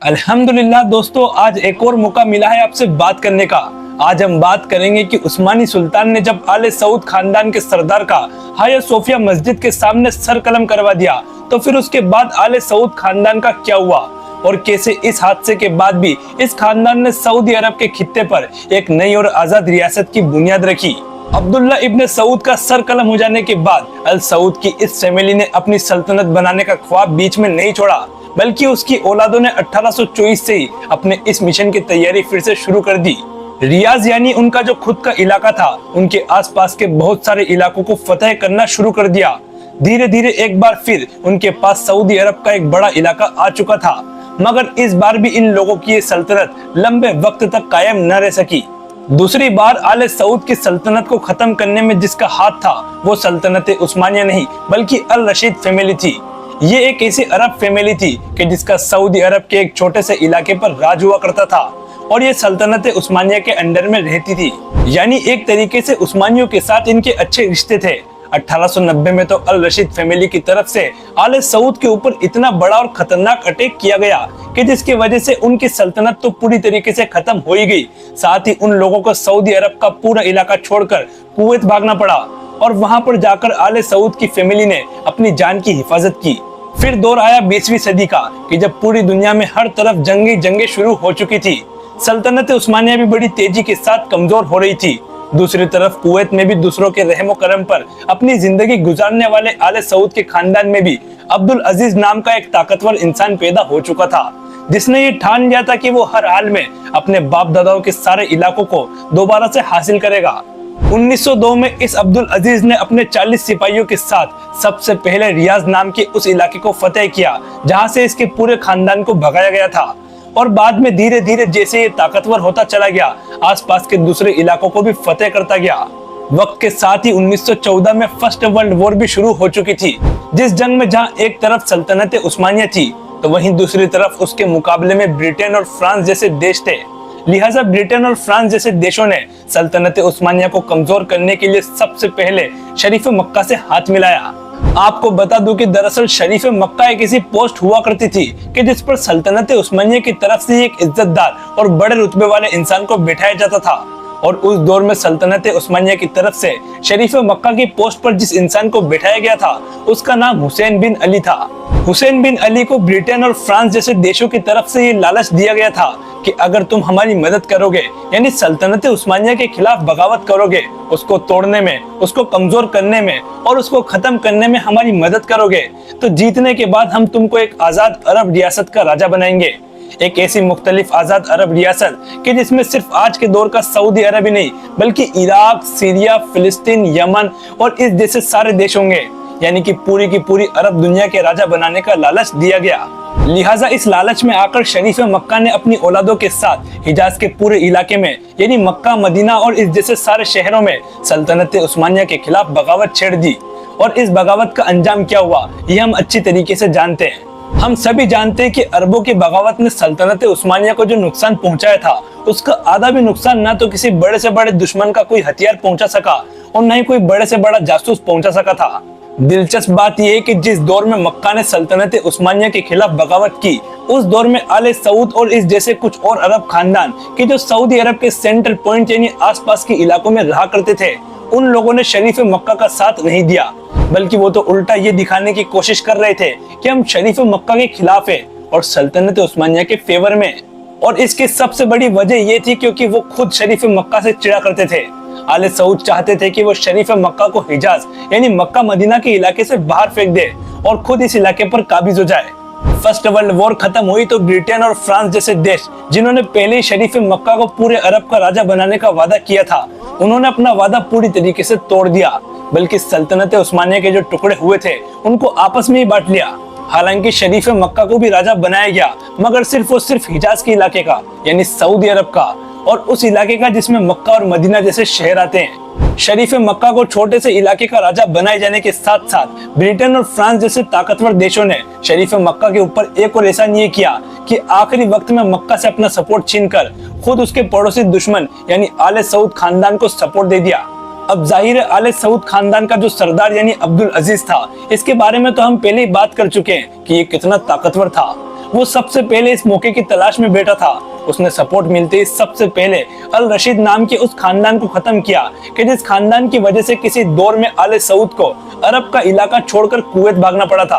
अल्हम्दुलिल्लाह दोस्तों, आज एक और मौका मिला है आपसे बात करने का। आज हम बात करेंगे कि उस्मानी सुल्तान ने जब आले सऊद खानदान के सरदार का हाया सोफिया मस्जिद के सामने सर कलम करवा दिया, तो फिर उसके बाद आले सऊद खानदान का क्या हुआ और कैसे इस हादसे के बाद भी इस खानदान ने सऊदी अरब के खित्ते पर एक नई और आजाद रियासत की बुनियाद रखी। अब्दुल्ला इब्ने सऊद का सर कलम हो जाने के बाद अल सऊद की इस फैमिली ने अपनी सल्तनत बनाने का ख्वाब बीच में नहीं छोड़ा, बल्कि उसकी औलादों ने 1824 से ही अपने इस मिशन की तैयारी फिर से शुरू कर दी। रियाज यानी उनका जो खुद का इलाका था, उनके आसपास के बहुत सारे इलाकों को फतह करना शुरू कर दिया। धीरे धीरे एक बार फिर उनके पास सऊदी अरब का एक बड़ा इलाका आ चुका था, मगर इस बार भी इन लोगों की ये सल्तनत लंबे वक्त तक कायम न रह सकी। दूसरी बार आले सऊद की सल्तनत को खत्म करने में जिसका हाथ था, वो सल्तनत उस्मानिया नहीं बल्कि अल रशीद फैमिली थी। ये एक ऐसी अरब फैमिली थी कि जिसका सऊदी अरब के एक छोटे से इलाके पर राज हुआ करता था और ये सल्तनत उस्मानिया के अंडर में रहती थी। यानी एक तरीके से उस्मानियों के साथ इनके अच्छे रिश्ते थे। 1890 में तो अल रशीद फैमिली की तरफ से आले सऊद के ऊपर इतना बड़ा और खतरनाक अटैक किया गया कि जिसकी वजह से उनकी सल्तनत तो पूरी तरीके से खत्म हो ही गई। साथ ही उन लोगों को सऊदी अरब का पूरा इलाका छोड़कर कुवैत भागना पड़ा और वहां पर जाकर आले सऊद की फैमिली ने अपनी जान की हिफाजत की। फिर दौर आया 20वीं सदी का कि जब पूरी दुनिया में हर तरफ जंगें शुरू हो चुकी थी। सल्तनत उस्मानिया भी बड़ी तेजी के साथ कमजोर हो रही थी। दूसरी तरफ कुवैत में भी दूसरों के रहमो करम पर अपनी जिंदगी गुजारने वाले आले सऊद के खानदान में भी अब्दुल अजीज नाम का एक ताकतवर इंसान पैदा हो चुका था, जिसने ये ठान लिया था कि वो हर हाल में अपने बाप दादाओं के सारे इलाकों को दोबारा से हासिल करेगा। 1902 में इस अब्दुल अजीज ने अपने 40 सिपाहियों के साथ सबसे पहले रियाज नाम के उस इलाके को फतेह किया, जहां से इसके पूरे खानदान को भगाया गया था। और बाद में धीरे धीरे जैसे ये ताकतवर होता चला गया, आसपास के दूसरे इलाकों को भी फतेह करता गया। वक्त के साथ ही 1914 में फर्स्ट वर्ल्ड वॉर भी शुरू हो चुकी थी, जिस जंग में जहां एक तरफ सल्तनत उस्मानिया थी तो वहीं दूसरी तरफ उसके मुकाबले में ब्रिटेन और फ्रांस जैसे देश थे। लिहाजा ब्रिटेन और फ्रांस जैसे देशों ने सल्तनत उस्मानिया को कमजोर करने के लिए सबसे पहले शरीफ मक्का से हाथ मिलाया। आपको बता दूं कि दरअसल शरीफ मक्का एक ऐसी पोस्ट हुआ करती थी कि जिस पर सल्तनत उस्मानिया की तरफ से एक इज्जतदार और बड़े रुतबे वाले इंसान को बिठाया जाता था। और उस दौर में सल्तनत उस्मानिया की तरफ से शरीफ मक्का की पोस्ट पर जिस इंसान को बिठाया गया था, उसका नाम हुसैन बिन अली था। हुसैन बिन अली को ब्रिटेन और फ्रांस जैसे देशों की तरफ से ये लालच दिया गया था कि अगर तुम हमारी मदद करोगे, यानी सल्तनत उस्मानिया के खिलाफ बगावत करोगे, उसको तोड़ने में, उसको कमजोर करने में और उसको खत्म करने में हमारी मदद करोगे, तो जीतने के बाद हम तुमको एक आजाद अरब रियासत का राजा बनाएंगे। एक ऐसी मुख्तलिफ आजाद अरब रियासत कि जिसमें सिर्फ आज के दौर का सऊदी अरब ही नहीं बल्कि इराक, सीरिया, फिलिस्तीन, यमन और इस जैसे सारे देश होंगे। यानी कि पूरी की पूरी अरब दुनिया के राजा बनाने का लालच दिया गया। लिहाजा इस लालच में आकर शरीफ मक्का ने अपनी औलादों के साथ हिजाज के पूरे इलाके में यानी मक्का, मदीना और इस जैसे सारे शहरों में सल्तनत उस्मानिया के खिलाफ बगावत छेड़ दी। और इस बगावत का अंजाम क्या हुआ, ये हम अच्छी तरीके से जानते हैं। हम सभी जानते हैं कि अरबों की बगावत ने सल्तनत उस्मानिया को जो नुकसान पहुंचाया था, उसका आधा भी नुकसान ना तो किसी बड़े से बड़े दुश्मन का कोई हथियार पहुंचा सका और न ही कोई बड़े से बड़ा जासूस पहुंचा सका था। दिलचस्प बात यह है कि जिस दौर में मक्का ने सल्तनत उस्मानिया के खिलाफ बगावत की, उस दौर में आले सऊद और इस जैसे कुछ और अरब खानदान कि जो सऊदी अरब के सेंट्रल पॉइंट यानी आसपास के इलाकों में रहा करते थे, उन लोगों ने शरीफ मक्का का साथ नहीं दिया, बल्कि वो तो उल्टा ये दिखाने की कोशिश कर रहे थे कि हम शरीफ मक्का के खिलाफ हैं और सल्तनत उस्मानिया के फेवर में। और इसकी सबसे बड़ी वजह ये थी क्योंकि वो खुद शरीफ मक्का से चिढ़ा करते थे। आले सऊद चाहते थे कि वो शरीफ मक्का को हिजाज यानी मक्का मदीना के इलाके से बाहर फेंक दे और खुद इस इलाके पर काबिज हो जाए। फर्स्ट वर्ल्ड वॉर खत्म हुई तो ब्रिटेन और फ्रांस जैसे देश, जिन्होंने पहले ही शरीफ मक्का को पूरे अरब का राजा बनाने का वादा किया था, उन्होंने अपना वादा पूरी तरीके से तोड़ दिया, बल्कि सल्तनत उस्मानिया के जो टुकड़े हुए थे उनको आपस में ही बांट लिया। हालांकि शरीफ मक्का को भी राजा बनाया गया, मगर सिर्फ और सिर्फ हिजाज के इलाके का यानी सऊदी अरब का, और उस इलाके का जिसमें मक्का और मदीना जैसे शहर आते हैं। शरीफ मक्का को छोटे से इलाके का राजा बनाए जाने के साथ साथ ब्रिटेन और फ्रांस जैसे ताकतवर देशों ने शरीफ मक्का के ऊपर एक और ऐसा नहीं किया कि आखिरी वक्त में मक्का से अपना सपोर्ट छीनकर खुद उसके पड़ोसी दुश्मन यानी आले सऊद खानदान को सपोर्ट दे दिया। अब जाहिर है आले सऊद खानदान का जो सरदार यानी अब्दुल अजीज था, इसके बारे में तो हम पहले ही बात कर चुके हैं कि ये कितना ताकतवर था। वो सबसे पहले इस मौके की तलाश में बैठा था। उसने सपोर्ट मिलते ही सबसे पहले अल रशीद नाम के उस खानदान को खत्म किया कि जिस खानदान की वजह से किसी दौर में आले सऊद को अरब का इलाका छोड़कर कुवैत भागना पड़ा था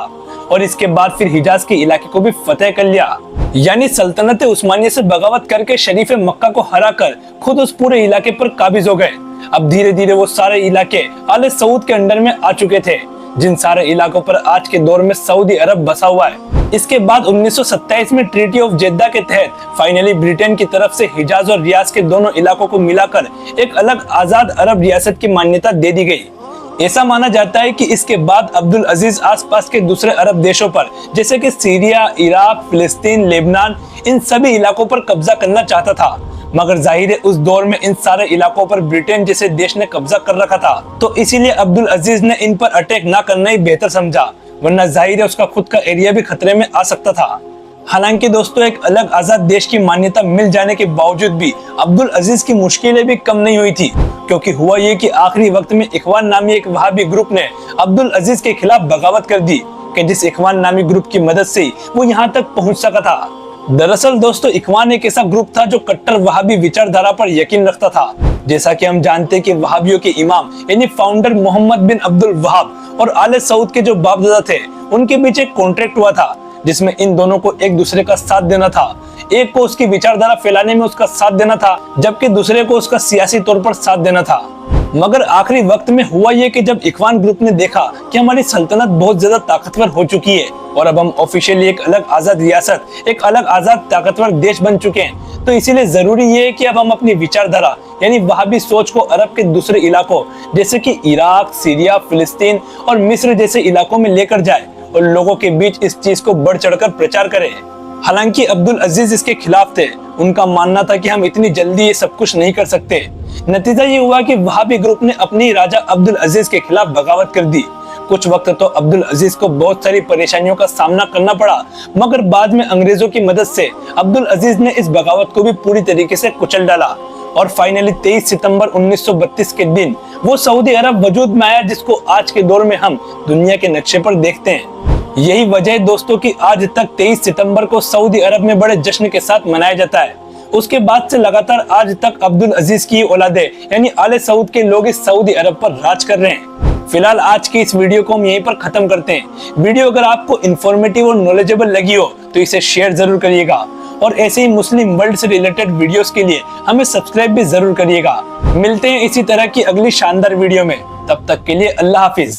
और इसके बाद फिर हिजाज के इलाके को भी फतेह कर लिया। यानी सल्तनत उस्मानिया से बगावत करके शरीफ मक्का को हराकर खुद उस पूरे इलाके पर काबिज हो गए। अब धीरे धीरे वो सारे इलाके आले सऊद के अंडर में आ चुके थे, जिन सारे इलाकों पर आज के दौर में सऊदी अरब बसा हुआ है। इसके बाद 1927 में ट्रीटी ऑफ जेद्दा के तहत फाइनली ब्रिटेन की तरफ से हिजाज और रियाज के दोनों इलाकों को मिलाकर एक अलग आजाद अरब रियासत की मान्यता दे दी गई। ऐसा माना जाता है कि इसके बाद अब्दुल अजीज आसपास के दूसरे अरब देशों पर जैसे कि सीरिया, इराक, फिलिस्तीन, लेबनान, इन सभी इलाकों पर कब्जा करना चाहता था, मगर जाहिर है उस दौर में इन सारे इलाकों पर ब्रिटेन जैसे देश ने कब्जा कर रखा था, तो इसीलिए अब्दुल अजीज ने इन पर अटैक ना करना ही बेहतर समझा, वरना जाहिर है उसका खुद का एरिया भी खतरे में आ सकता था। हालांकि दोस्तों, एक अलग आजाद देश की मान्यता मिल जाने के बावजूद भी अब्दुल अजीज की मुश्किलें भी कम नहीं हुई थी, क्योंकि हुआ ये कि आखिरी वक्त में इखवान नामी एक वहाबी ग्रुप ने अब्दुल अजीज के खिलाफ बगावत कर दी कि जिस इखवान नामी ग्रुप की मदद से वो यहाँ तक पहुँच सका था। दरअसल दोस्तों, इखवान एक ऐसा ग्रुप था जो कट्टर वहाबी विचारधारा पर यकीन रखता था। जैसा कि हम जानते हैं कि वहाबियों के इमाम यानी फाउंडर मोहम्मद बिन अब्दुल वहाब और आले सऊद के जो बापदादा थे, उनके बीच एक कॉन्ट्रैक्ट हुआ था जिसमें इन दोनों को एक दूसरे का साथ देना था। एक को उसकी विचारधारा फैलाने में उसका साथ देना था, जबकि दूसरे को उसका सियासी तौर पर साथ देना था। मगर आखिरी वक्त में हुआ ये कि जब इखवान ग्रुप ने देखा कि हमारी सल्तनत बहुत ज्यादा ताकतवर हो चुकी है और अब हम ऑफिशियली एक अलग आजाद रियासत, एक अलग आजाद ताकतवर देश बन चुके हैं, तो इसीलिए जरूरी ये है कि अब हम अपनी विचारधारा यानी वहाबी सोच को अरब के दूसरे इलाकों जैसे कि इराक, सीरिया, फिलिस्तीन और मिस्र जैसे इलाकों में लेकर जाए और लोगों के बीच इस चीज को बढ़ चढ़कर प्रचार करें। हालांकि अब्दुल अजीज इसके खिलाफ थे। उनका मानना था कि हम इतनी जल्दी ये सब कुछ नहीं कर सकते। नतीजा ये हुआ कि वहाबी ग्रुप ने अपनी राजा अब्दुल अजीज के खिलाफ बगावत कर दी। कुछ वक्त तो अब्दुल अजीज को बहुत सारी परेशानियों का सामना करना पड़ा, मगर बाद में अंग्रेजों की मदद से अब्दुल अजीज ने इस बगावत को भी पूरी तरीके से कुचल डाला और फाइनली 23 सितंबर 1932 के दिन वो सऊदी अरब वजूद में आया, जिसको आज के दौर में हम दुनिया के नक्शे पर देखते हैं। यही वजह है दोस्तों कि आज तक 23 सितंबर को सऊदी अरब में बड़े जश्न के साथ मनाया जाता है। उसके बाद से लगातार आज तक अब्दुल अजीज की औलादे यानी आले सऊद के लोग इस सऊदी अरब पर राज कर रहे हैं। फिलहाल आज की इस वीडियो को हम यहीं पर खत्म करते हैं। वीडियो अगर आपको इन्फॉर्मेटिव और नॉलेजेबल लगी हो तो इसे शेयर जरूर करिएगा और ऐसे ही मुस्लिम वर्ल्ड से रिलेटेड वीडियोस के लिए हमें सब्सक्राइब भी जरूर करिएगा। मिलते हैं इसी तरह की अगली शानदार वीडियो में, तब तक के लिए अल्लाह हाफिज।